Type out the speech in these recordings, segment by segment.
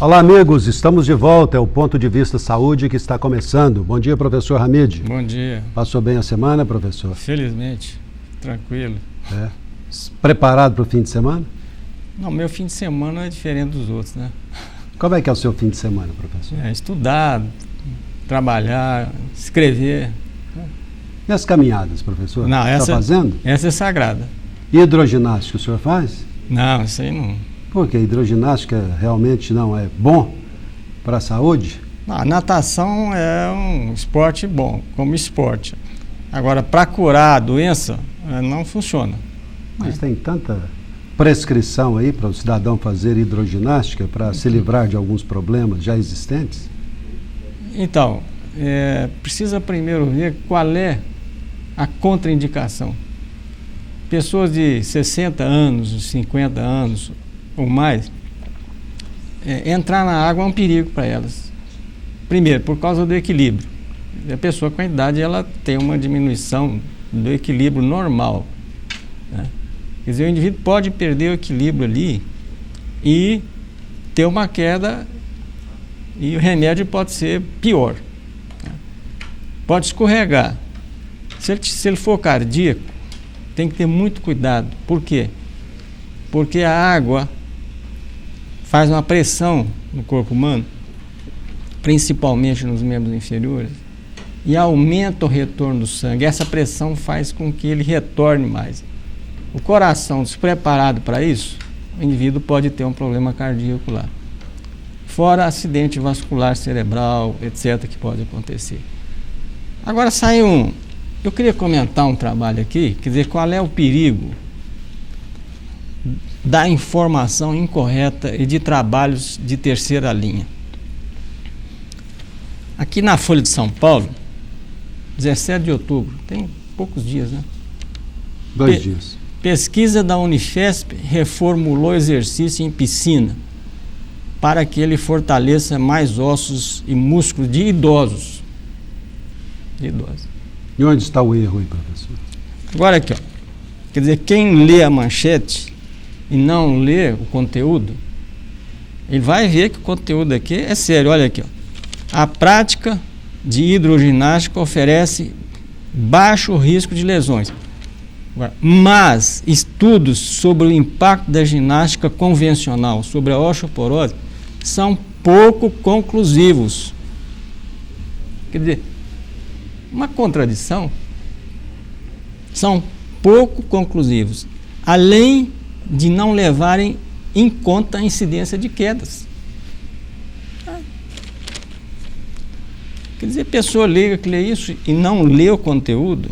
Olá, amigos, estamos de volta, é o Ponto de Vista Saúde que está começando. Bom dia, professor Hamid. Bom dia. Passou bem a semana, professor? Felizmente, tranquilo. Preparado para o fim de semana? Não, meu fim de semana é diferente dos outros, né? Como é que é o seu fim de semana, professor? Estudar, trabalhar, escrever. E as caminhadas, professor? Não, está fazendo? Essa é sagrada. E hidroginástica o senhor faz? Não, isso aí não. Por quê? Hidroginástica realmente não é bom para a saúde? Não, a natação é um esporte bom, como esporte. Agora, para curar a doença, não funciona. Mas tem tanta prescrição aí para o cidadão fazer hidroginástica para se livrar de alguns problemas já existentes? Então, precisa primeiro ver qual é a contraindicação. Pessoas de 60 anos, 50 anos ou mais, entrar na água é um perigo para elas. Primeiro, por causa do equilíbrio. A pessoa com a idade ela tem uma diminuição do equilíbrio normal, né? Quer dizer, o indivíduo pode perder o equilíbrio ali e ter uma queda, e o remédio pode ser pior, né? Pode escorregar. Se ele for cardíaco, tem que ter muito cuidado. Por quê? Porque a água faz uma pressão no corpo humano, principalmente nos membros inferiores, e aumenta o retorno do sangue. Essa pressão faz com que ele retorne mais. O coração despreparado para isso, o indivíduo pode ter um problema cardíaco lá. Fora acidente vascular cerebral, etc., que pode acontecer. Agora eu queria comentar um trabalho aqui, quer dizer, qual é o perigo da informação incorreta e de trabalhos de terceira linha. Aqui na Folha de São Paulo, 17 de outubro, tem poucos dias, né? 2 dias. Pesquisa da Unifesp reformulou exercício em piscina para que ele fortaleça mais ossos e músculos de idosos. E onde está o erro aí, professor? Agora aqui, ó. Quer dizer, quem lê a manchete e não lê o conteúdo, ele vai ver que o conteúdo aqui é sério. Olha aqui, ó. A prática de hidroginástica oferece baixo risco de lesões. Agora, mas estudos sobre o impacto da ginástica convencional sobre a osteoporose são pouco conclusivos. Quer dizer, uma contradição. São pouco conclusivos, além de não levarem em conta a incidência de quedas. Quer dizer, a pessoa leiga que lê isso e não lê o conteúdo,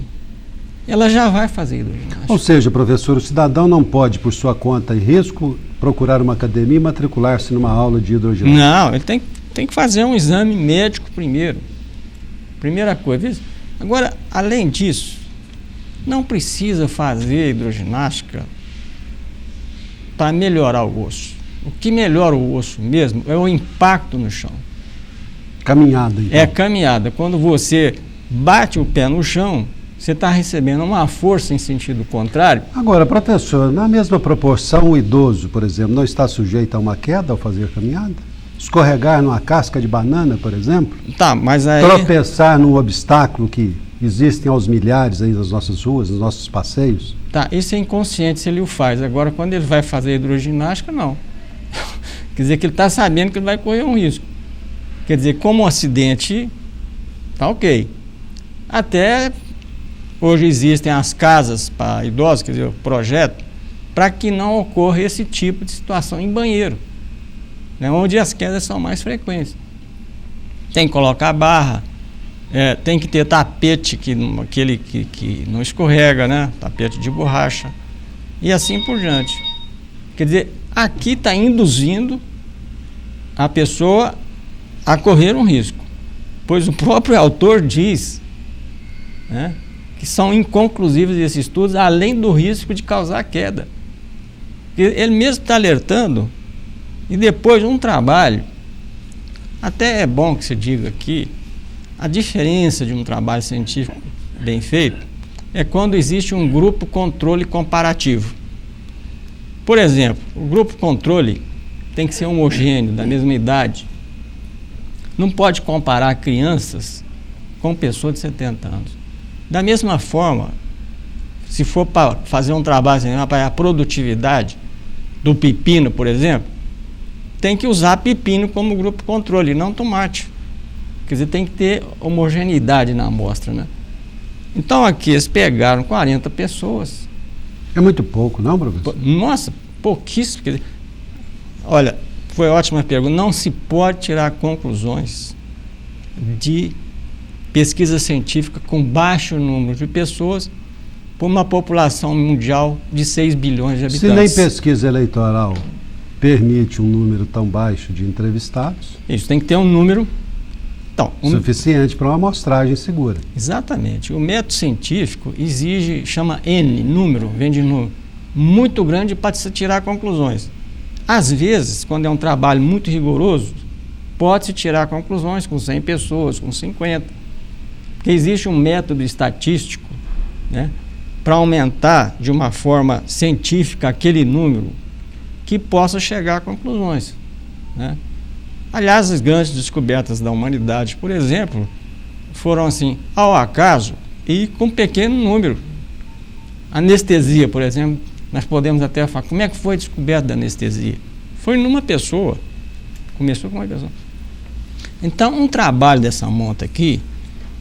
ela já vai fazer hidroginástica. Ou seja, professor, o cidadão não pode, por sua conta e risco, procurar uma academia e matricular-se numa aula de hidroginástica? Não, ele tem que fazer um exame médico primeiro. Primeira coisa. Agora, além disso, não precisa fazer hidroginástica para melhorar o osso. O que melhora o osso mesmo é o impacto no chão. Caminhada, então. É caminhada. Quando você bate o pé no chão, você está recebendo uma força em sentido contrário. Agora, professor, na mesma proporção, o idoso, por exemplo, não está sujeito a uma queda ao fazer caminhada? Escorregar numa casca de banana, por exemplo? Tá, mas aí... Tropeçar num obstáculo que existem aos milhares aí nas nossas ruas, nos nossos passeios? Tá, isso é inconsciente se ele o faz. Agora, quando ele vai fazer hidroginástica, não. Quer dizer que ele está sabendo que ele vai correr um risco. Quer dizer, como um acidente, tá ok. Até hoje existem as casas para idosos, quer dizer, o projeto, para que não ocorra esse tipo de situação em banheiro, né, onde as quedas são mais frequentes. Tem que colocar barra, tem que ter tapete que não escorrega, né? Tapete de borracha e assim por diante. Quer dizer, aqui está induzindo a pessoa a correr um risco, pois o próprio autor diz, né, que são inconclusivos esses estudos, além do risco de causar queda. Ele mesmo está alertando, e depois de um trabalho, até é bom que se diga aqui, a diferença de um trabalho científico bem feito é quando existe um grupo controle comparativo. Por exemplo, o grupo controle tem que ser homogêneo, da mesma idade. Não pode comparar crianças com pessoas de 70 anos. Da mesma forma, se for para fazer um trabalho assim, para a produtividade do pepino, por exemplo, tem que usar pepino como grupo controle, não tomate. Quer dizer, tem que ter homogeneidade na amostra, né? Então aqui eles pegaram 40 pessoas. É muito pouco, não, professor? Nossa, pouquíssimo. Quer dizer, olha, foi ótima pergunta. Não se pode tirar conclusões de pesquisa científica com baixo número de pessoas por uma população mundial de 6 bilhões de habitantes. Se nem pesquisa eleitoral permite um número tão baixo de entrevistados, isso tem que ter um número suficiente para uma amostragem segura. Exatamente. O método científico exige, chama N, número, vem de número, muito grande para se tirar conclusões. Às vezes, quando é um trabalho muito rigoroso, pode-se tirar conclusões com 100 pessoas, com 50. Porque existe um método estatístico, né, para aumentar de uma forma científica aquele número que possa chegar a conclusões, né? Aliás, as grandes descobertas da humanidade, por exemplo, foram assim, ao acaso e com um pequeno número. Anestesia, por exemplo, nós podemos até falar, como é que foi a descoberta da anestesia? Foi numa pessoa, começou com uma pessoa. Então, um trabalho dessa monta aqui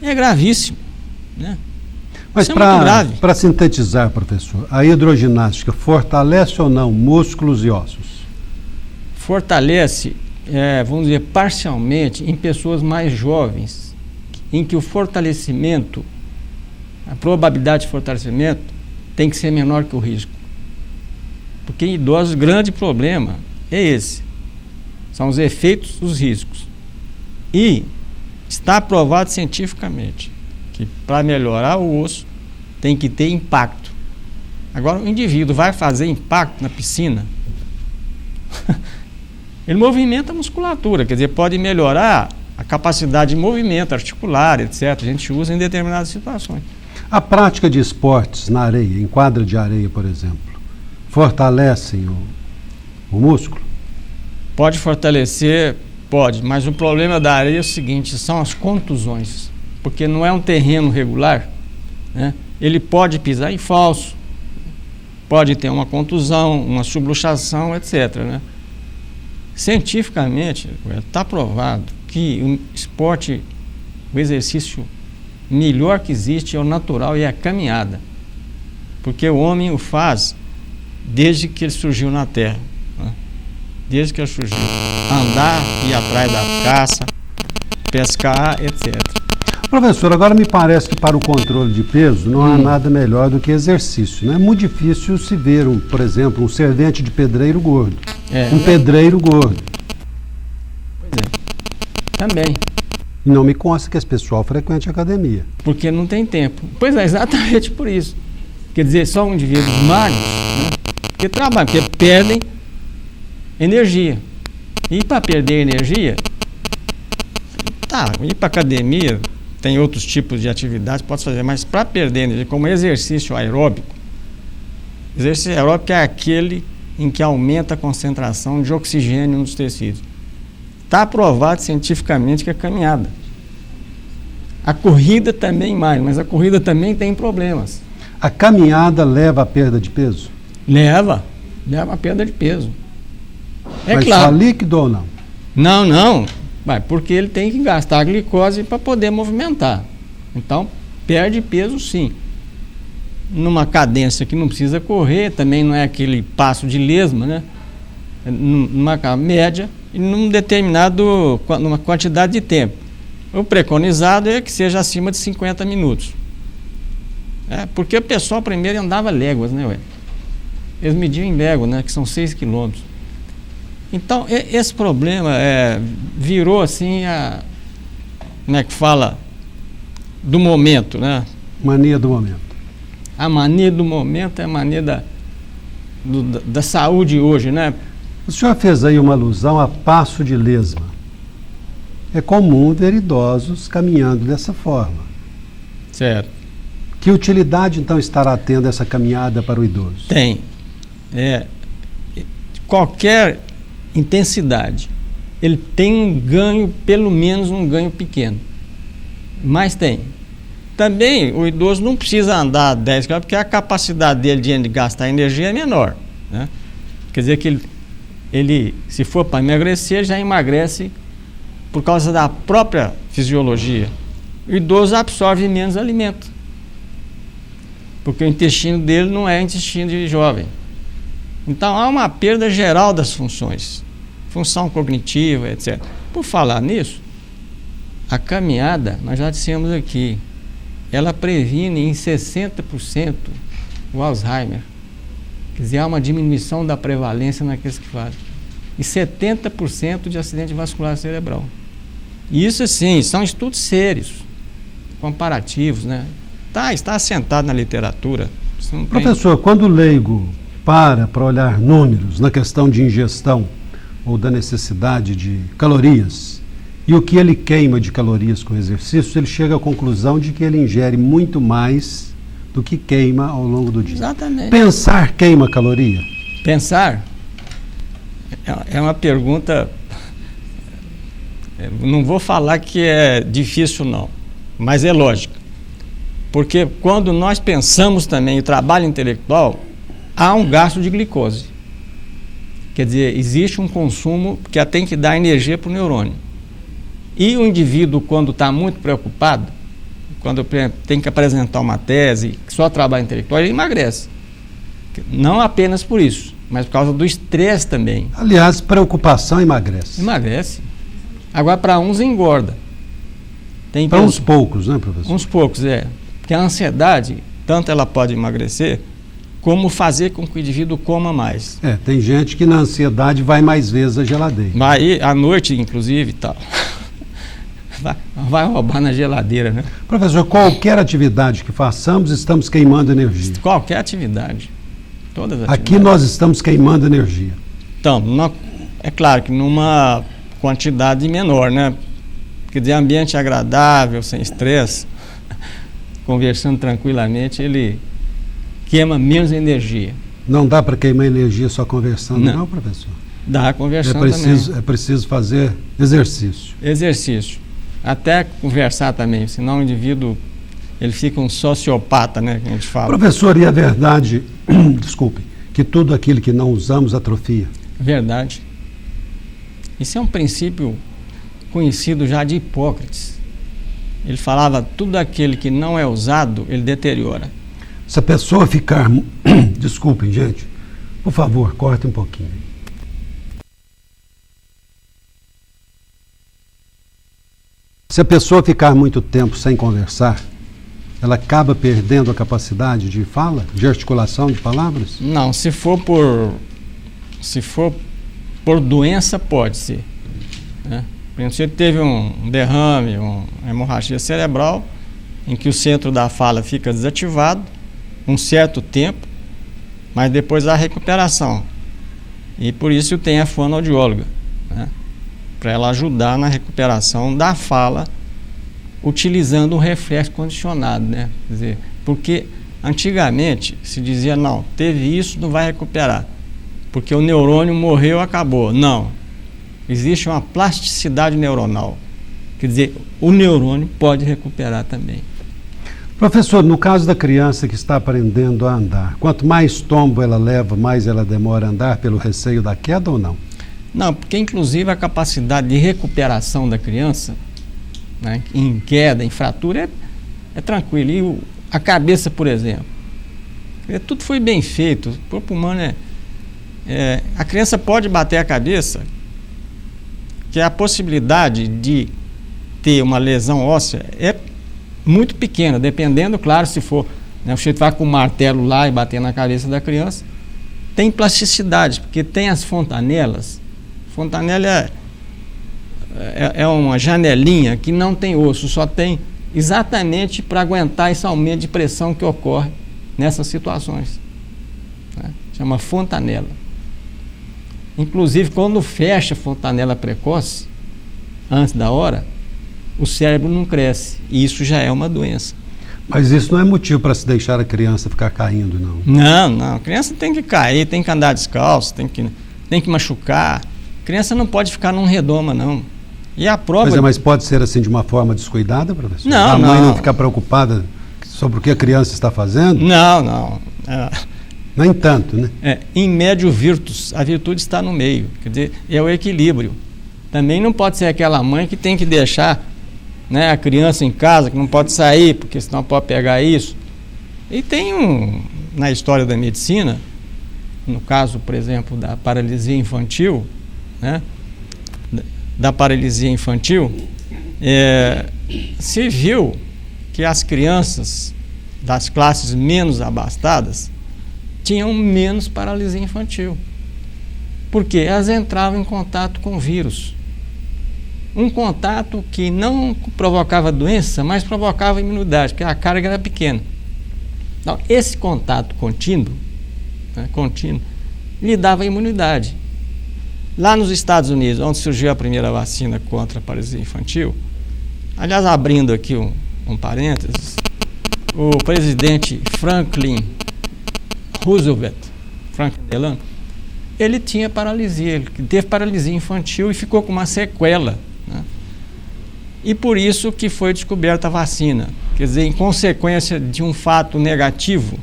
é gravíssimo, né? Mas para sintetizar, professor, a hidroginástica fortalece ou não músculos e ossos? Fortalece, vamos dizer, parcialmente em pessoas mais jovens, em que o fortalecimento, a probabilidade de fortalecimento tem que ser menor que o risco. Porque em idosos o grande problema é esse, são os efeitos dos riscos. E está aprovado cientificamente que para melhorar o osso tem que ter impacto. Agora o indivíduo vai fazer impacto na piscina, ele movimenta a musculatura, quer dizer, pode melhorar a capacidade de movimento articular, etc. A gente usa em determinadas situações. A prática de esportes na areia, em quadra de areia, por exemplo, fortalecem o músculo? Pode fortalecer, pode, mas o problema da areia é o seguinte, são as contusões, porque não é um terreno regular, né? Ele pode pisar em falso, pode ter uma contusão, uma subluxação, etc., né? Cientificamente, está provado que o esporte, o exercício melhor que existe é o natural e é a caminhada. Porque o homem o faz desde que ele surgiu na Terra, né? Desde que ele surgiu. Andar, ir atrás da caça, pescar, etc. Professor, agora me parece que para o controle de peso não há nada melhor do que exercício, né? É muito difícil se ver, por exemplo, um servente de pedreiro gordo. Pedreiro gordo. Pois é. Também. E não me consta que esse pessoal frequente a academia. Porque não tem tempo. Pois é, exatamente por isso. Quer dizer, só indivíduos magros, né? Porque trabalham, porque perdem energia. E para perder energia, ir para academia, tem outros tipos de atividades, pode fazer, mas para perder energia, como exercício aeróbico, exercício aeróbico é aquele em que aumenta a concentração de oxigênio nos tecidos. Está provado cientificamente que é caminhada. A corrida também mais, mas a corrida também tem problemas. A caminhada leva à perda de peso? Leva à perda de peso. É mas claro. Só líquido ou não? Não. Porque ele tem que gastar a glicose para poder movimentar. Então, perde peso sim. Numa cadência que não precisa correr, também não é aquele passo de lesma, né? Numa média e numa quantidade de tempo. O preconizado é que seja acima de 50 minutos. Porque o pessoal primeiro andava léguas, né? Eles mediam em léguas, né? Que são 6 quilômetros. Então, esse problema virou assim como é que fala? Do momento, né? Mania do momento. A mania do momento é a mania da saúde hoje, né? O senhor fez aí uma alusão a passo de lesma. É comum ver idosos caminhando dessa forma. Certo. Que utilidade, então, estará tendo essa caminhada para o idoso? Tem. Qualquer intensidade, ele tem um ganho, pelo menos um ganho pequeno. Mas tem. Também o idoso não precisa andar 10 km, porque a capacidade dele de gastar energia é menor, né? Quer dizer que ele se for para emagrecer, já emagrece por causa da própria fisiologia. O idoso absorve menos alimento, porque o intestino dele não é intestino de jovem. Então há uma perda geral das funções, função cognitiva, etc. Por falar nisso, a caminhada, nós já dissemos aqui, ela previne em 60% o Alzheimer. Quer dizer, há uma diminuição da prevalência naqueles que fazem. E 70% de acidente vascular cerebral. E isso, sim, são estudos sérios, comparativos, né? Está assentado na literatura. Professor, quando o leigo para olhar números na questão de ingestão ou da necessidade de calorias, e o que ele queima de calorias com exercício, ele chega à conclusão de que ele ingere muito mais do que queima ao longo do dia. Exatamente. Pensar queima caloria? Pensar é uma pergunta, não vou falar que é difícil não, mas é lógico. Porque quando nós pensamos também o trabalho intelectual, há um gasto de glicose. Quer dizer, existe um consumo que tem que dar energia para o neurônio. E o indivíduo, quando está muito preocupado, quando tem que apresentar uma tese, só trabalho intelectual, ele emagrece. Não apenas por isso, mas por causa do estresse também. Aliás, preocupação emagrece. Emagrece. Agora, para uns engorda. Para uns poucos, né, professor? Uns poucos, Porque a ansiedade, tanto ela pode emagrecer, como fazer com que o indivíduo coma mais. Tem gente que na ansiedade vai mais vezes à geladeira. Vai à noite, inclusive, e tal. Vai roubar na geladeira, né? Professor, qualquer atividade que façamos, estamos queimando energia. Qualquer atividade. Todas as Aqui nós estamos queimando energia. Então, é claro que numa quantidade menor, né? Quer dizer, ambiente agradável, sem estresse, conversando tranquilamente, ele queima menos energia. Não dá para queimar energia só conversando, não, professor? Dá conversando também. É preciso fazer exercício. Exercício. Até conversar também, senão o indivíduo ele fica um sociopata, né, que a gente fala. Professor, e a verdade, desculpe, que tudo aquilo que não usamos atrofia? Verdade. Isso é um princípio conhecido já de Hipócrates. Ele falava, tudo aquele que não é usado, ele deteriora. Se a pessoa ficar... Desculpem, gente. Por favor, corte um pouquinho. Se a pessoa ficar muito tempo sem conversar, ela acaba perdendo a capacidade de fala, de articulação de palavras? Não, se for por doença, pode ser, né? Por exemplo, se ele teve um derrame, uma hemorragia cerebral, em que o centro da fala fica desativado um certo tempo, mas depois há recuperação. E por isso tem a fonoaudióloga, né? Para ela ajudar na recuperação da fala, utilizando o reflexo condicionado, né? Quer dizer, porque antigamente se dizia, não, teve isso, não vai recuperar, porque o neurônio morreu, acabou. Não. Existe uma plasticidade neuronal. Quer dizer, o neurônio pode recuperar também. Professor, no caso da criança que está aprendendo a andar, quanto mais tombo ela leva, mais ela demora a andar pelo receio da queda ou não? Não, porque inclusive a capacidade de recuperação da criança, né, em queda, em fratura, é tranquilo. E a cabeça, por exemplo, tudo foi bem feito. O corpo humano a criança pode bater a cabeça, que a possibilidade de ter uma lesão óssea é muito pequena, dependendo, claro, se for, né, o sujeito vai com um martelo lá e bater na cabeça da criança. Tem plasticidade, porque tem as fontanelas. Fontanela é uma janelinha que não tem osso, só tem exatamente para aguentar esse aumento de pressão que ocorre nessas situações, né? Chama fontanela. Inclusive, quando fecha a fontanela precoce, antes da hora, o cérebro não cresce, e isso já é uma doença. Mas isso não é motivo para se deixar a criança ficar caindo, não? Não, a criança tem que cair, tem que andar descalço, tem que machucar. criança não pode ficar num redoma, não. E a prova... Mas pode ser assim de uma forma descuidada, professor? Não, a mãe não ficar preocupada sobre o que a criança está fazendo? Não. Nem tanto, né? Em médio virtus, a virtude está no meio, quer dizer, é o equilíbrio. Também não pode ser aquela mãe que tem que deixar, né, a criança em casa, que não pode sair, porque senão pode pegar isso. E tem na história da medicina, no caso, por exemplo, da paralisia infantil, né, se viu que as crianças das classes menos abastadas tinham menos paralisia infantil. Porque elas entravam em contato com o vírus. Um contato que não provocava doença, mas provocava imunidade, porque a carga era pequena. Então, esse contato contínuo, lhe dava imunidade. Lá nos Estados Unidos, onde surgiu a primeira vacina contra a paralisia infantil, aliás, abrindo aqui um parênteses, o presidente Franklin Roosevelt, ele tinha paralisia, ele teve paralisia infantil e ficou com uma sequela, né? E por isso que foi descoberta a vacina. Quer dizer, em consequência de um fato negativo,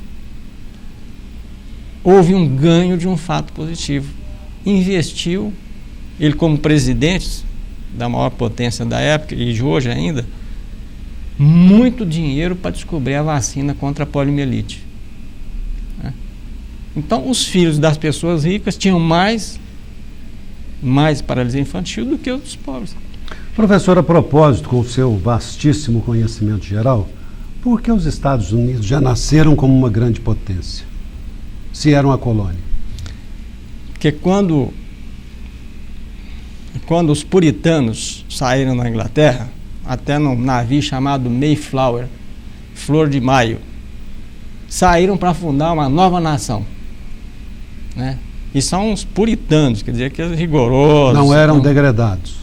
houve um ganho de um fato positivo. Investiu, ele como presidente da maior potência da época e de hoje ainda, muito dinheiro para descobrir a vacina contra a poliomielite. Então, os filhos das pessoas ricas tinham mais paralisia infantil do que os dos pobres. Professor, a propósito, com o seu vastíssimo conhecimento geral, por que os Estados Unidos já nasceram como uma grande potência, se eram a colônia? Porque quando os puritanos saíram da Inglaterra, até num navio chamado Mayflower, Flor de Maio, saíram para fundar uma nova nação, né? E são os puritanos, quer dizer, que eram rigorosos. Não eram degradados.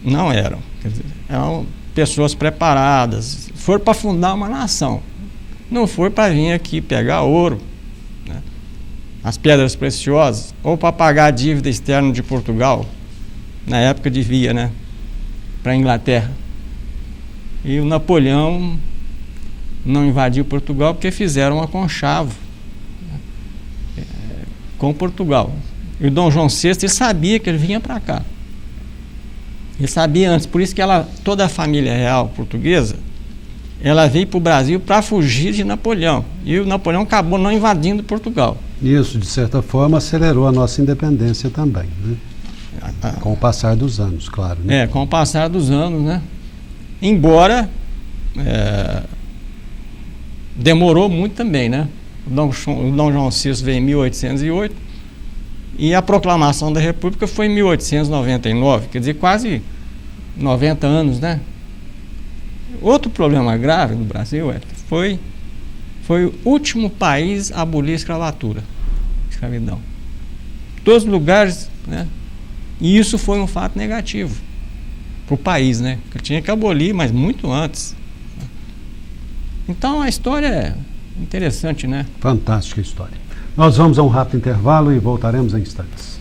Não eram. Quer dizer, eram pessoas preparadas. Foram para fundar uma nação. Não foi para vir aqui pegar ouro, né, as pedras preciosas, ou para pagar a dívida externa de Portugal. Na época devia, né, para a Inglaterra. E o Napoleão não invadiu Portugal porque fizeram um aconchavo, né, com Portugal. E o Dom João VI, ele sabia que ele vinha para cá. Ele sabia antes, por isso que toda a família real portuguesa, ela veio para o Brasil para fugir de Napoleão. E o Napoleão acabou não invadindo Portugal. Isso, de certa forma, acelerou a nossa independência também, né? Com o passar dos anos, claro, né? Com o passar dos anos, né? Embora demorou muito também, né? O Dom João VI veio em 1808 e a proclamação da República foi em 1899, quer dizer, quase 90 anos, né? Outro problema grave do Brasil foi o último país a abolir a escravatura, escravidão. Todos os lugares, né? E isso foi um fato negativo para o país, né? Que tinha que abolir, mas muito antes. Então a história é interessante, né? Fantástica história. Nós vamos a um rápido intervalo e voltaremos em instantes.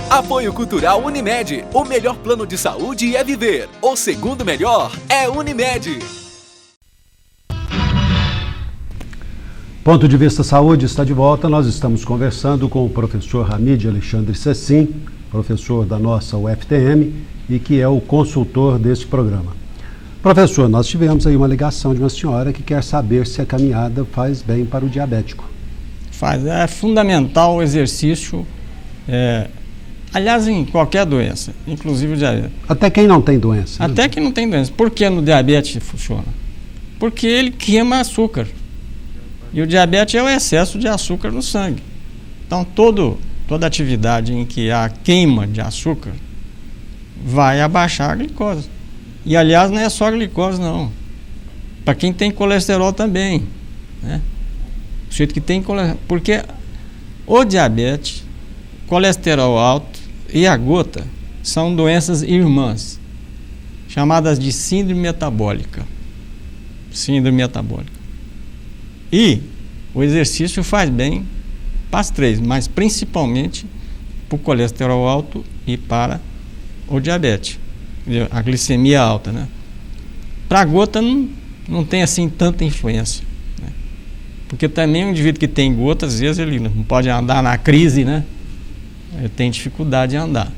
Apoio Cultural Unimed. O melhor plano de saúde é viver. O segundo melhor é Unimed. Ponto de Vista Saúde está de volta. Nós estamos conversando com o professor Hamid Alexandre Cecim, professor da nossa UFTM e que é o consultor deste programa. Professor, nós tivemos aí uma ligação de uma senhora que quer saber se a caminhada faz bem para o diabético. Faz, é fundamental o exercício, aliás, em qualquer doença, inclusive o diabetes. Até quem não tem doença. Até né? quem não tem doença. Por que no diabetes funciona? Porque ele queima açúcar. E o diabetes é o excesso de açúcar no sangue. Então, toda atividade em que há queima de açúcar vai abaixar a glicose. E, aliás, não é só a glicose, não. Para quem tem colesterol também, né? O sujeito que tem colesterol. Porque o diabetes, colesterol alto e a gota são doenças irmãs, chamadas de síndrome metabólica. Síndrome metabólica. E o exercício faz bem para as três, mas principalmente para o colesterol alto e para o diabetes, a glicemia alta, né? Para a gota não tem assim tanta influência, né? Porque também o indivíduo que tem gota, às vezes ele não pode andar na crise, né? Ele tem dificuldade de andar.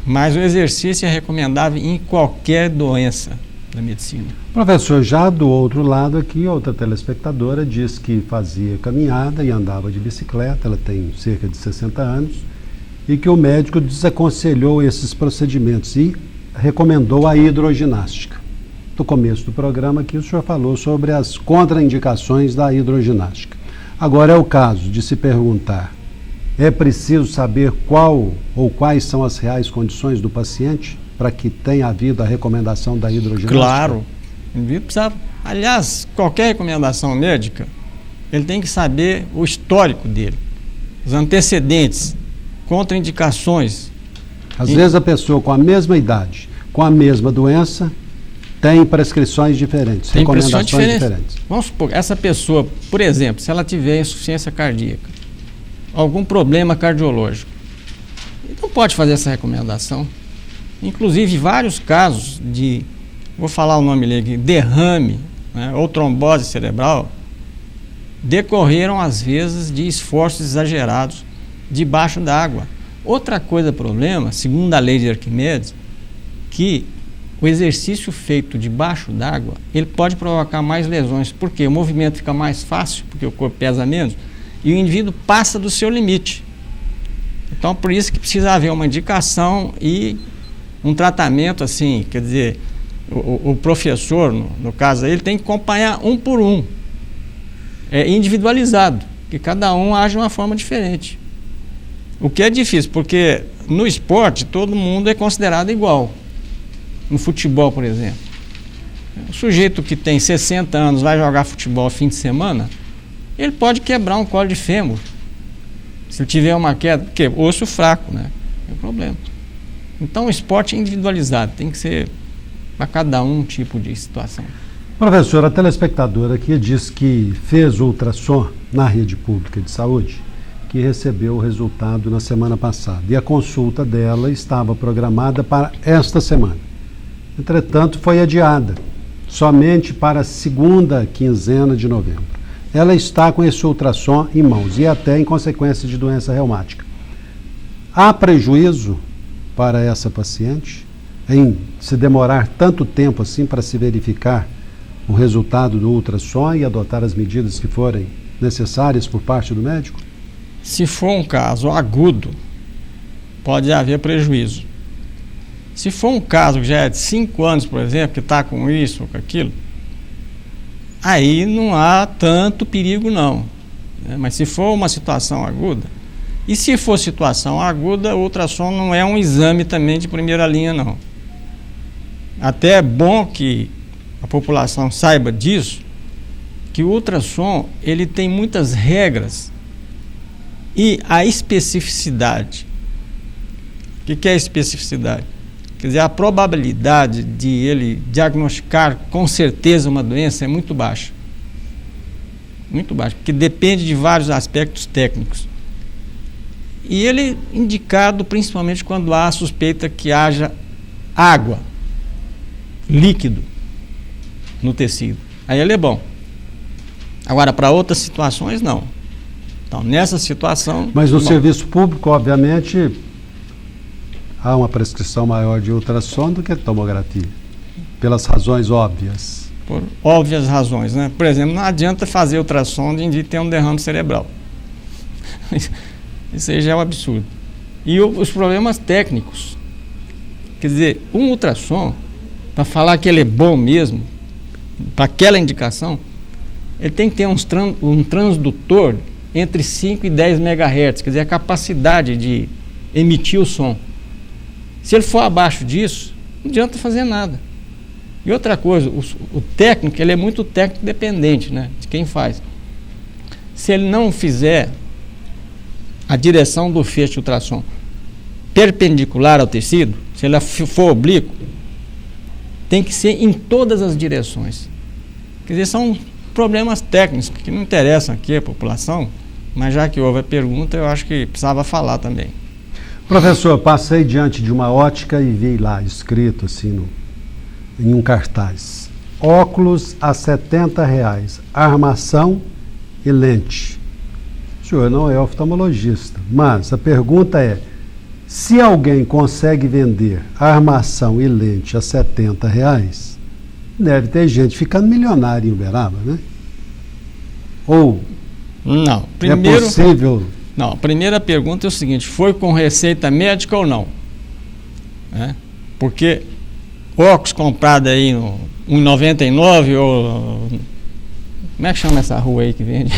Mas o exercício é recomendável em qualquer doença da medicina. Professor, já do outro lado aqui, outra telespectadora diz que fazia caminhada e andava de bicicleta, ela tem cerca de 60 anos, e que o médico desaconselhou esses procedimentos e recomendou a hidroginástica. No começo do programa aqui o senhor falou sobre as contraindicações da hidroginástica. Agora é o caso de se perguntar, é preciso saber qual ou quais são as reais condições do paciente para que tenha havido a recomendação da hidroginástica? Claro, o indivíduo precisa, aliás, qualquer recomendação médica, ele tem que saber o histórico dele, os antecedentes, contraindicações. Às vezes a pessoa com a mesma idade, com a mesma doença, tem prescrições diferentes, tem recomendações diferentes. Vamos supor, essa pessoa, por exemplo, se ela tiver insuficiência cardíaca, algum problema cardiológico, não pode fazer essa recomendação. Inclusive, vários casos de, vou falar o nome aqui, derrame, né, ou trombose cerebral, decorreram às vezes de esforços exagerados debaixo d'água. Outra coisa, problema, segundo a lei de Arquimedes, que o exercício feito debaixo d'água, ele pode provocar mais lesões, porque o movimento fica mais fácil, porque o corpo pesa menos, e o indivíduo passa do seu limite. Então, por isso que precisa haver uma indicação e um tratamento, assim, quer dizer, o professor, no caso aí, ele tem que acompanhar um por um. É individualizado, que cada um age de uma forma diferente. O que é difícil, porque no esporte todo mundo é considerado igual. No futebol, por exemplo. O sujeito que tem 60 anos vai jogar futebol fim de semana, ele pode quebrar um colo de fêmur. Se ele tiver uma queda, porque osso fraco, né? É o problema. Então o esporte é individualizado, tem que ser para cada um tipo de situação. Professor, a telespectadora aqui diz que fez ultrassom na rede pública de saúde, que recebeu o resultado na semana passada. E a consulta dela estava programada para esta semana. Entretanto, foi adiada, somente para a segunda quinzena de novembro. Ela está com esse ultrassom em mãos e até em consequência de doença reumática. Há prejuízo para essa paciente em se demorar tanto tempo assim para se verificar o resultado do ultrassom e adotar as medidas que forem necessárias por parte do médico? Se for um caso agudo, pode haver prejuízo. Se for um caso que já é de 5 anos, por exemplo, que está com isso ou com aquilo, aí não há tanto perigo não, né? Mas se for uma situação aguda, e se for situação aguda, o ultrassom não é um exame também de primeira linha não. Até é bom que a população saiba disso, que o ultrassom ele tem muitas regras e a especificidade. O que é especificidade? Quer dizer, a probabilidade de ele diagnosticar com certeza uma doença é muito baixa. Muito baixa, porque depende de vários aspectos técnicos. E ele é indicado principalmente quando há a suspeita que haja água, líquido no tecido. Aí ele é bom. Agora, para outras situações, não. Então, nessa situação... Mas no serviço público, obviamente, há uma prescrição maior de ultrassom do que tomografia, pelas razões óbvias. Por óbvias razões, né? Por exemplo, não adianta fazer ultrassom de indivíduo ter um derrame cerebral. Isso aí já é um absurdo. E os problemas técnicos. Quer dizer, um ultrassom, para falar que ele é bom mesmo, para aquela indicação, ele tem que ter um transdutor entre 5 e 10 MHz, quer dizer, a capacidade de emitir o som. Se ele for abaixo disso, não adianta fazer nada. E outra coisa, o técnico, ele é muito técnico dependente, né, de quem faz. Se ele não fizer a direção do feixe de ultrassom perpendicular ao tecido, se ela for oblíquo, tem que ser em todas as direções. Quer dizer, são problemas técnicos que não interessam aqui a população, Mas já que houve a pergunta, eu acho que precisava falar também. Professor, passei diante de uma ótica e vi lá escrito assim em um cartaz: óculos a R$70, armação e lente. O senhor não é oftalmologista, mas a pergunta é: se alguém consegue vender armação e lente a R$70, deve ter gente ficando milionária em Uberaba, né? Ou não, é possível? Não, a primeira pergunta é o seguinte: foi com receita médica ou não? Porque óculos comprado aí no 1,99 ou... Como é que chama essa rua aí que vende?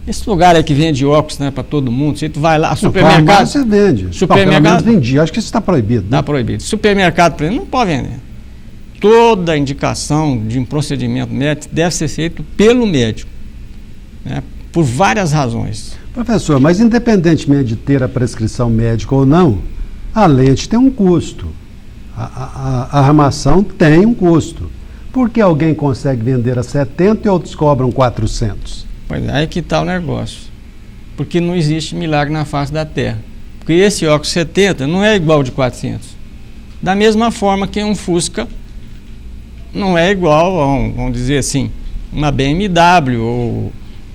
Esse lugar aí que vende óculos, né, para todo mundo. Se tu vai lá, supermercado... Você vende. Supermercado... Vendi, acho que isso está proibido. Né? Está proibido. Supermercado, por exemplo, não pode vender. Toda indicação de um procedimento médico deve ser feito pelo médico, né, por várias razões. Professor, mas independentemente de ter a prescrição médica ou não, a lente tem um custo. A armação tem um custo. Por que alguém consegue vender a 70 e outros cobram 400? Pois é, aí que está o negócio. Porque não existe milagre na face da Terra. Porque esse óculos 70 não é igual ao de 400. Da mesma forma que um Fusca não é igual a, vamos dizer assim, uma BMW ou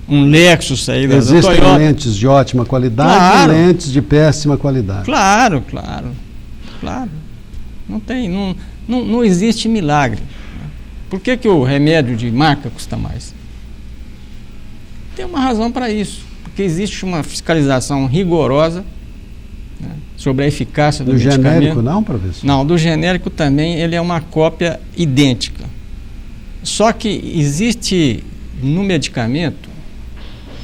um Lexus aí da Toyota. Existem lentes de ótima qualidade e lentes de péssima qualidade. Claro. Não existe milagre. Por que o remédio de marca custa mais? Tem uma razão para isso. Porque existe uma fiscalização rigorosa, né, sobre a eficácia do medicamento. Do genérico não, professor? Não, do genérico também ele é uma cópia idêntica. Só que existe no medicamento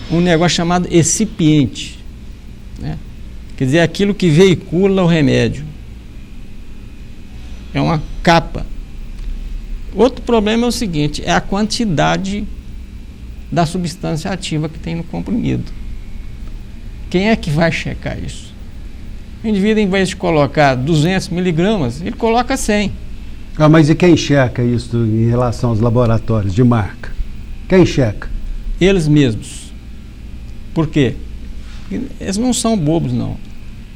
um negócio chamado excipiente, né? Quer dizer, aquilo que veicula o remédio. É uma capa. Outro problema é o seguinte: é a quantidade da substância ativa que tem no comprimido. Quem é que vai checar isso? O indivíduo, em vez de colocar 200 miligramas, ele coloca 100. Mas e quem checa isso em relação aos laboratórios de marca? Quem checa? Eles mesmos. Por quê? Eles não são bobos, não.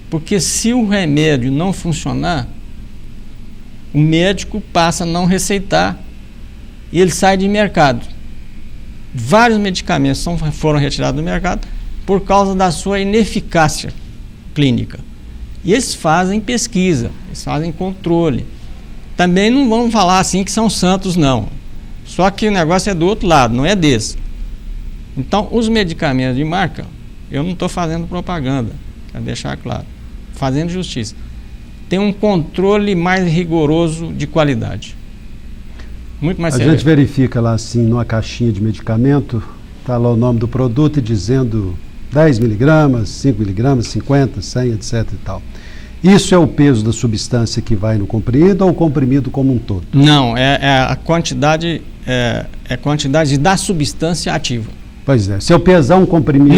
Porque se o remédio não funcionar, o médico passa a não receitar e ele sai de mercado. Vários medicamentos foram retirados do mercado por causa da sua ineficácia clínica. E eles fazem pesquisa, eles fazem controle. Também não vamos falar assim que são santos, não. Só que o negócio é do outro lado, não é desse. Então, os medicamentos de marca, eu não estou fazendo propaganda, quero deixar claro, fazendo justiça. Tem um controle mais rigoroso de qualidade. Muito mais sério. A gente verifica lá assim, numa caixinha de medicamento, está lá o nome do produto e dizendo 10 miligramas, 5 miligramas, 50, 100, etc. e tal. Isso é o peso da substância que vai no comprimido ou o comprimido como um todo? Não, é a quantidade, a quantidade da substância ativa. Pois é, se eu pesar um comprimido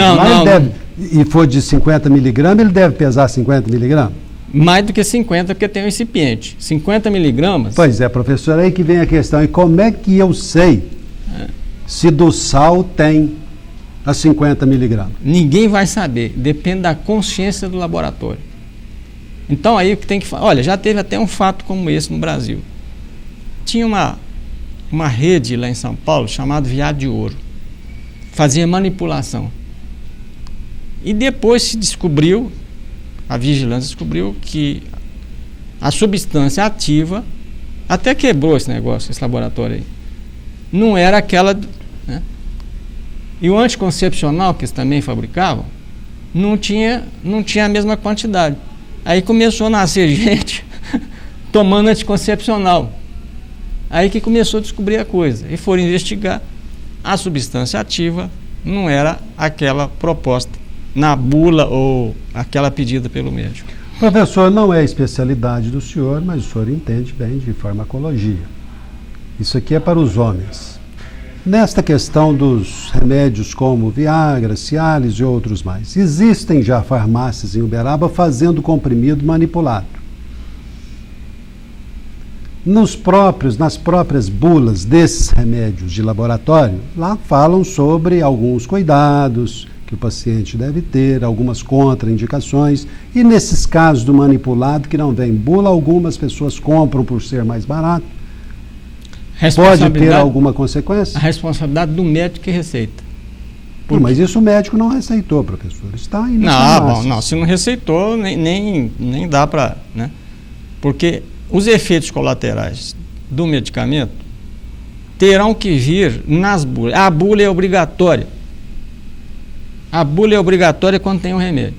e for de 50 miligramas, ele deve pesar 50 miligramas? Mais do que 50, porque tem um recipiente. 50 miligramas... Pois é, professor, aí que vem a questão. E como é que eu sei se do sal tem a 50 miligramas? Ninguém vai saber. Depende da consciência do laboratório. Então, aí o que tem que... Olha, já teve até um fato como esse no Brasil. Tinha uma rede lá em São Paulo chamada Viado de Ouro. Fazia manipulação. E depois se descobriu... A vigilância descobriu que a substância ativa, até quebrou esse negócio, esse laboratório aí, não era aquela, né? E o anticoncepcional que eles também fabricavam, não tinha a mesma quantidade. Aí começou a nascer gente tomando anticoncepcional. Aí que começou a descobrir a coisa. E foram investigar, a substância ativa não era aquela proposta na bula ou aquela pedida pelo médico. Professor, não é a especialidade do senhor, mas o senhor entende bem de farmacologia. Isso aqui é para os homens. Nesta questão dos remédios como Viagra, Cialis e outros mais, existem já farmácias em Uberaba fazendo comprimido manipulado. Nas próprias bulas desses remédios de laboratório, lá falam sobre alguns cuidados que o paciente deve ter, algumas contraindicações, e nesses casos do manipulado, que não vem bula, algumas pessoas compram por ser mais barato. Pode ter alguma consequência? A responsabilidade do médico que receita. Não, mas isso o médico não receitou, professor. Está em não, se não receitou, nem dá para... Né? Porque os efeitos colaterais do medicamento terão que vir nas bulas. A bula é obrigatória. A bula é obrigatória quando tem um remédio.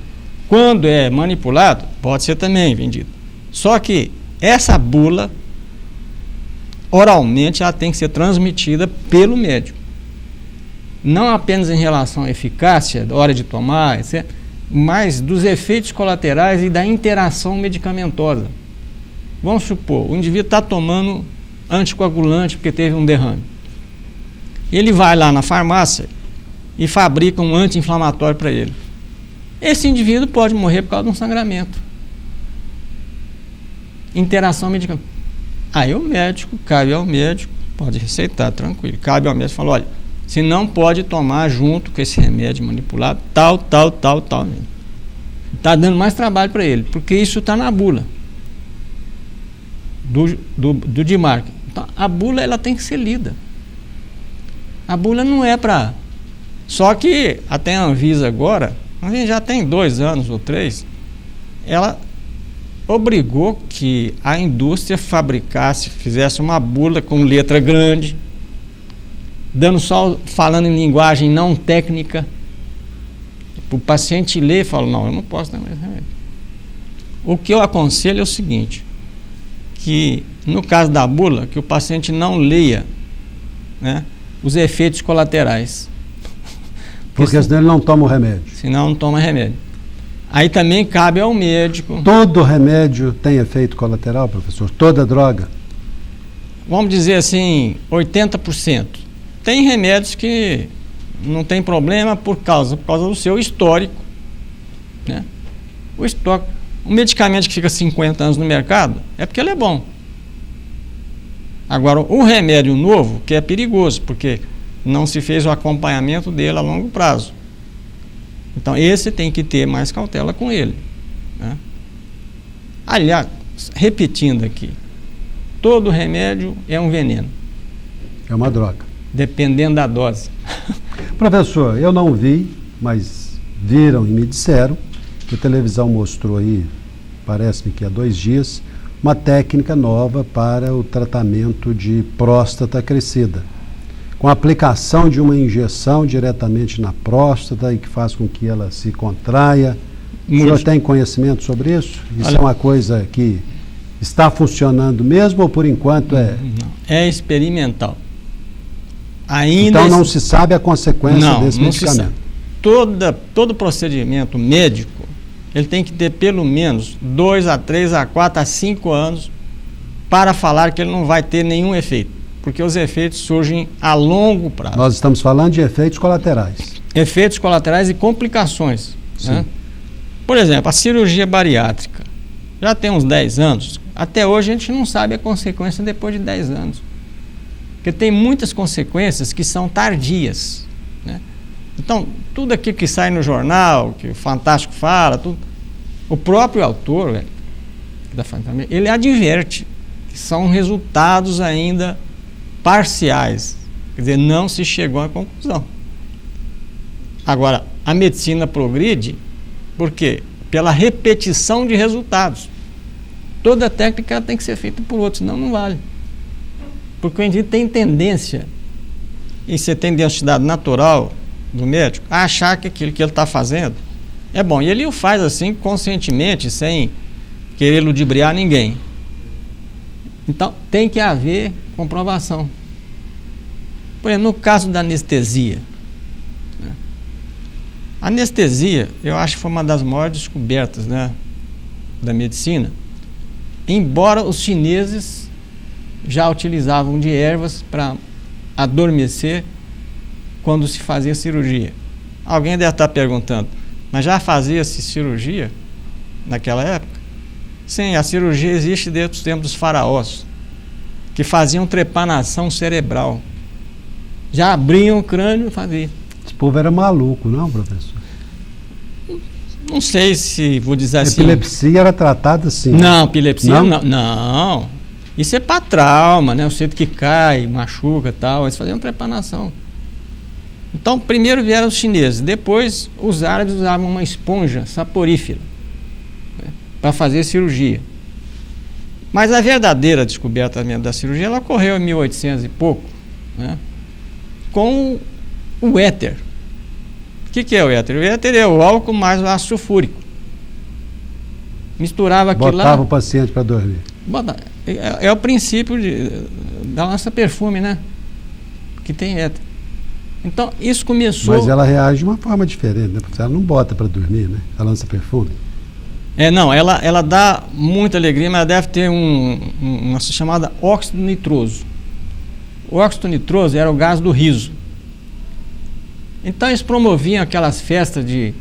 Quando é manipulado, pode ser também vendido. Só que essa bula, oralmente, ela tem que ser transmitida pelo médico. Não apenas em relação à eficácia, hora de tomar, etc., mas dos efeitos colaterais e da interação medicamentosa. Vamos supor, o indivíduo está tomando anticoagulante porque teve um derrame. Ele vai lá na farmácia e fabrica um anti-inflamatório para ele. Esse indivíduo pode morrer por causa de um sangramento. Interação medicamentosa. Aí o médico, cabe ao médico, pode receitar, tranquilo. Cabe ao médico e fala, olha, você não pode tomar junto com esse remédio manipulado, tal. Está dando mais trabalho para ele, porque isso está na bula do DMARC. Então, a bula, ela tem que ser lida. A bula não é para... Só que até a Anvisa agora, a gente já tem 2 anos ou 3, ela obrigou que a indústria fabricasse, fizesse uma bula com letra grande, falando em linguagem não técnica, para o paciente ler e falar, não, eu não posso dar mais remédio. O que eu aconselho é o seguinte, que no caso da bula, que o paciente não leia, né, os efeitos colaterais. Porque senão ele não toma o remédio. Senão não toma remédio. Aí também cabe ao médico. Todo remédio tem efeito colateral, professor? Toda droga? Vamos dizer assim, 80%. Tem remédios que não tem problema por causa do seu histórico. Né? O medicamento que fica 50 anos no mercado é porque ele é bom. Agora, o remédio novo, que é perigoso, porque não se fez o acompanhamento dele a longo prazo. Então, esse tem que ter mais cautela com ele. Né? Aliás, repetindo aqui, todo remédio é um veneno. É uma droga. Dependendo da dose. Professor, eu não vi, mas viram e me disseram que a televisão mostrou aí, parece-me que há 2 dias, uma técnica nova para o tratamento de próstata crescida, com a aplicação de uma injeção diretamente na próstata e que faz com que ela se contraia. O senhor tem conhecimento sobre isso? Isso é uma coisa que está funcionando mesmo ou por enquanto é... Não, é experimental. Então não se sabe a consequência desse medicamento? Todo procedimento médico, ele tem que ter pelo menos 2 a 3 a 4 a 5 anos para falar que ele não vai ter nenhum efeito, porque os efeitos surgem a longo prazo. Nós estamos falando de efeitos colaterais. Efeitos colaterais e complicações. Né? Por exemplo, a cirurgia bariátrica já tem uns 10 anos, até hoje a gente não sabe a consequência depois de 10 anos. Porque tem muitas consequências que são tardias. Né? Então, tudo aquilo que sai no jornal, que o Fantástico fala, tudo, o próprio autor ele adverte que são resultados ainda parciais. Quer dizer, não se chegou à conclusão. Agora, a medicina progride, por quê? Pela repetição de resultados. Toda técnica tem que ser feita por outros, senão não vale. Porque o indivíduo tem tendência, e você tem identidade natural do médico, a achar que aquilo que ele está fazendo é bom. E ele o faz assim, conscientemente, sem querer ludibriar ninguém. Então, tem que haver comprovação. Por exemplo, no caso da anestesia. Né? A anestesia, eu acho que foi uma das maiores descobertas, né, da medicina, embora os chineses já utilizavam de ervas para adormecer quando se fazia cirurgia. Alguém deve estar perguntando, mas já fazia-se cirurgia naquela época? Sim, a cirurgia existe desde os tempos dos faraós, que faziam trepanação cerebral. Já abriam o crânio e faziam. Esse povo era maluco, não, professor? Não sei se vou dizer assim. Epilepsia era tratada assim? Não, epilepsia não. Isso é para trauma, né? O jeito que cai, machuca e tal. Eles faziam trepanação. Então, primeiro vieram os chineses. Depois, os árabes usavam uma esponja saporífera, né, para fazer cirurgia. Mas a verdadeira descoberta da cirurgia, ela ocorreu em 1800 e pouco, né, com o éter. O que é o éter? O éter é o álcool mais o ácido sulfúrico. Misturava aquilo lá. Botava o paciente para dormir. É o princípio da nossa perfume, né? Que tem éter. Então, isso começou... Mas ela reage de uma forma diferente, né? Porque ela não bota para dormir, né? Ela lança perfume. Não, ela dá muita alegria, mas ela deve ter uma chamada óxido nitroso. O óxido nitroso era o gás do riso. Então, eles promoviam aquelas festas de...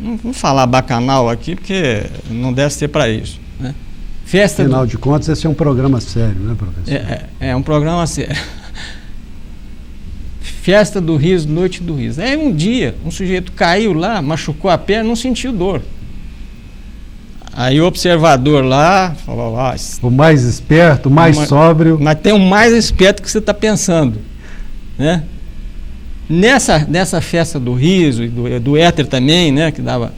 Não vou falar bacanal aqui, porque não deve ser para isso, né? Festa Afinal de contas, esse é um programa sério, né, professor? É um programa sério. Festa do riso, noite do riso. Aí um dia, um sujeito caiu lá, machucou a perna, não sentiu dor. Aí o observador lá falou: o mais esperto, o mais sóbrio. Mas tem o mais esperto que você está pensando, né? Nessa festa do riso e do éter também, né, que dava,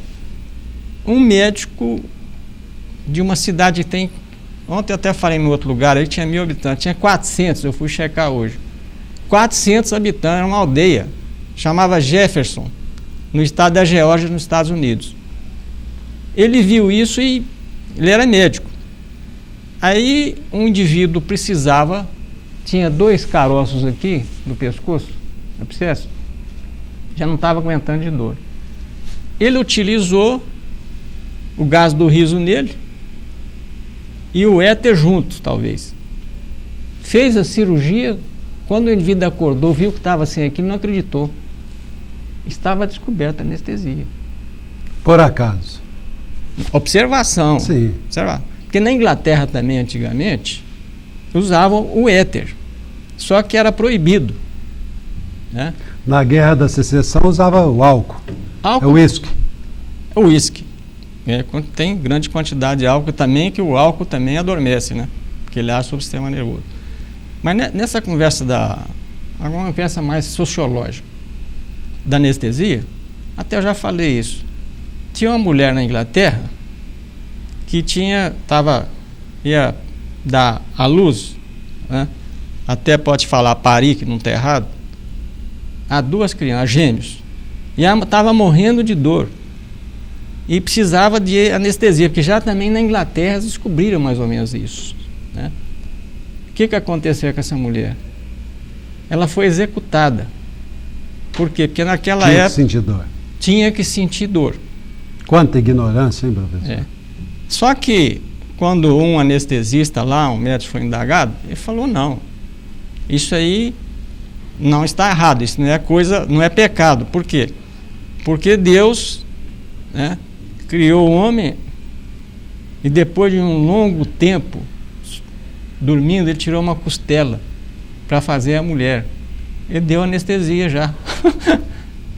um médico de uma cidade que tem, ontem eu até falei em outro lugar, aí tinha 1000 habitantes, tinha 400, eu fui checar hoje. 400 habitantes, era uma aldeia, chamava Jefferson, no estado da Geórgia, nos Estados Unidos. Ele viu isso e ele era médico. Aí um indivíduo precisava, tinha 2 caroços aqui no pescoço, no abscesso, já não estava aguentando de dor. Ele utilizou o gás do riso nele e o éter juntos, talvez. Fez a cirurgia. Quando o indivíduo acordou, viu que estava sem aquilo, não acreditou. Estava descoberta a anestesia. Por acaso? Observação. Sim. Observar. Porque na Inglaterra também, antigamente, usavam o éter. Só que era proibido, né? Na Guerra da Secessão usava o álcool. É o uísque. É o uísque. Tem grande quantidade de álcool também, que o álcool também adormece, né? Porque ele age sobre o sistema nervoso. Mas nessa conversa uma conversa mais sociológica da anestesia, até eu já falei isso. Tinha uma mulher na Inglaterra que ia dar à luz, né? Até pode falar parir, que não está errado, a 2 crianças, gêmeos, e ela estava morrendo de dor e precisava de anestesia, porque já também na Inglaterra descobriram mais ou menos isso, né? O que aconteceu com essa mulher? Ela foi executada. Por quê? Porque naquela época tinha que sentir dor. Quanta ignorância, hein, professor? Só que quando um anestesista lá, um médico, foi indagado, ele falou: não, isso aí não está errado, isso não é coisa, não é pecado. Por quê? Porque Deus, né, criou o homem e depois de um longo tempo dormindo, ele tirou uma costela para fazer a mulher. Ele deu anestesia já.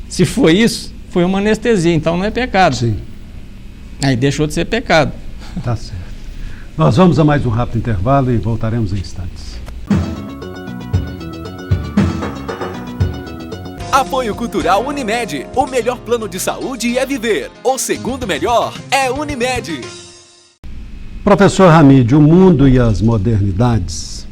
Se foi isso, foi uma anestesia, então não é pecado. Sim. Aí deixou de ser pecado. Tá certo. Nós vamos a mais um rápido intervalo e voltaremos em instantes. Apoio Cultural Unimed. O melhor plano de saúde é viver. O segundo melhor é Unimed. Professor Hamid, o mundo e as modernidades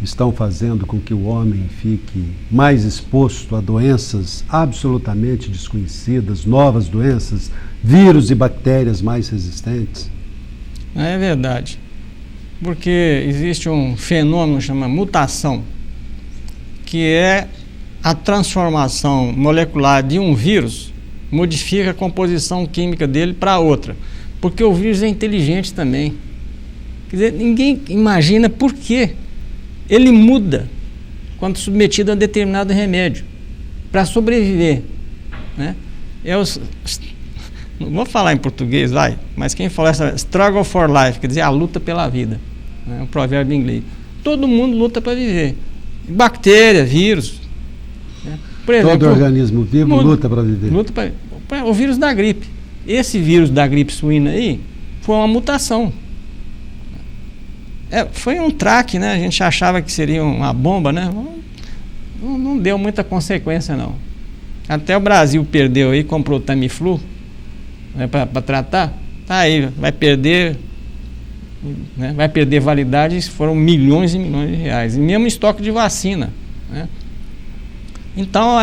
estão fazendo com que o homem fique mais exposto a doenças absolutamente desconhecidas, novas doenças, vírus e bactérias mais resistentes? É verdade. Porque existe um fenômeno chamado mutação, que é a transformação molecular de um vírus, modifica a composição química dele para outra. Porque o vírus é inteligente também. Quer dizer, ninguém imagina por quê. Ele muda quando submetido a determinado remédio para sobreviver, né? Não vou falar em português, mas quem fala essa struggle for life, quer dizer, a luta pela vida, né? Um provérbio em inglês. Todo mundo luta para viver. Bactéria, vírus, né? Por exemplo, todo organismo vivo luta para viver. O vírus da gripe. Esse vírus da gripe suína aí foi uma mutação. Foi um traque, né? A gente achava que seria uma bomba, né? Não deu muita consequência, não. Até o Brasil perdeu aí, comprou o Tamiflu, né, para tratar. Tá aí, vai perder, né? Vai perder validade, foram milhões e milhões de reais. E mesmo estoque de vacina, né? Então,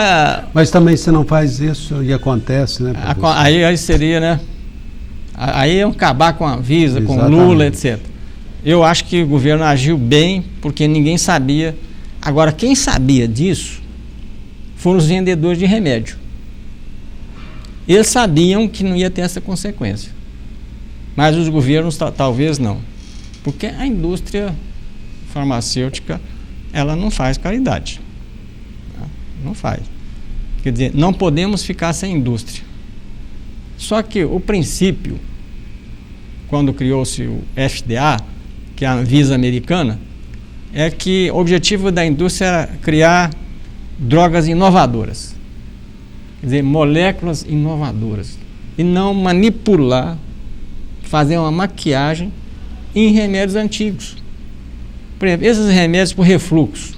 mas também se não faz isso e acontece, né? Aí seria, né? Aí é acabar com a Anvisa, com Lula, etc. Eu acho que o governo agiu bem, porque ninguém sabia. Agora, quem sabia disso foram os vendedores de remédio. Eles sabiam que não ia ter essa consequência. Mas os governos talvez não. Porque a indústria farmacêutica, ela não faz caridade. Não faz. Quer dizer, não podemos ficar sem indústria. Só que o princípio, quando criou-se o FDA, que é a Anvisa americana, é que o objetivo da indústria era criar drogas inovadoras. Quer dizer, moléculas inovadoras. E não manipular, fazer uma maquiagem em remédios antigos. Por exemplo, esses remédios para refluxo.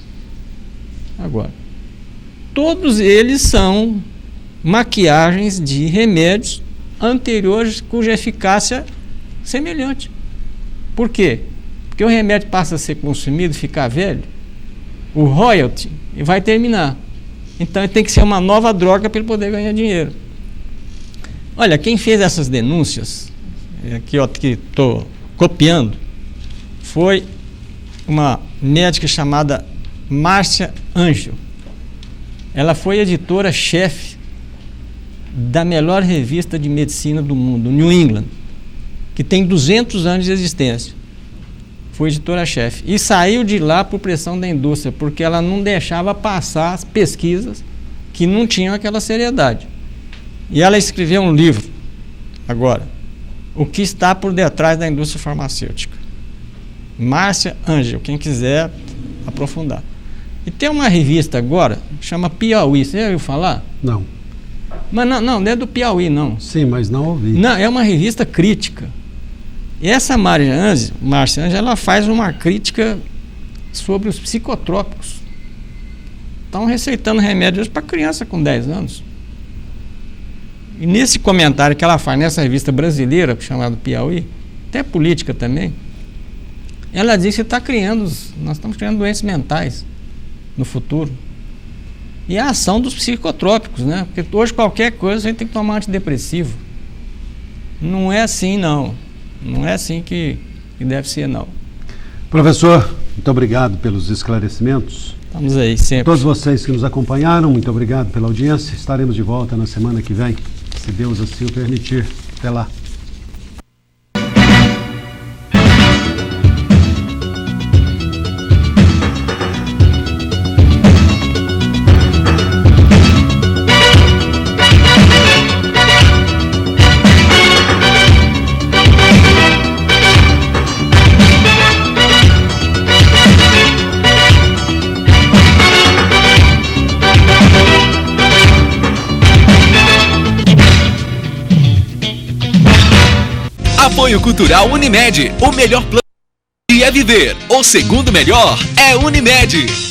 Agora, todos eles são maquiagens de remédios anteriores cuja eficácia é semelhante. Por quê? Porque o remédio passa a ser consumido e ficar velho, o royalty vai terminar. Então tem que ser uma nova droga para ele poder ganhar dinheiro. Olha, quem fez essas denúncias, que estou copiando, foi uma médica chamada Márcia Angel. Ela foi editora-chefe da melhor revista de medicina do mundo, New England, que tem 200 anos de existência. Foi editora-chefe. E saiu de lá por pressão da indústria, porque ela não deixava passar as pesquisas que não tinham aquela seriedade. E ela escreveu um livro, agora, O que está por detrás da indústria farmacêutica. Márcia Angel, quem quiser aprofundar. E tem uma revista agora, chama Piauí, você já ouviu falar? Não. Mas não é do Piauí, não. Sim, mas não ouvi. Não, é uma revista crítica. E essa Márcia Angel, ela faz uma crítica sobre os psicotrópicos. Estão receitando remédios para criança com 10 anos. E nesse comentário que ela faz nessa revista brasileira, chamada Piauí, até política também, ela diz que nós estamos criando doenças mentais no futuro. E a ação dos psicotrópicos, né? Porque hoje qualquer coisa a gente tem que tomar antidepressivo. Não é assim, não. Não é assim que deve ser, não. Professor, muito obrigado pelos esclarecimentos. Estamos aí, sempre. Todos vocês que nos acompanharam, muito obrigado pela audiência. Estaremos de volta na semana que vem, se Deus assim o permitir. Até lá. Apoio Cultural Unimed, o melhor plano é viver. O segundo melhor é Unimed.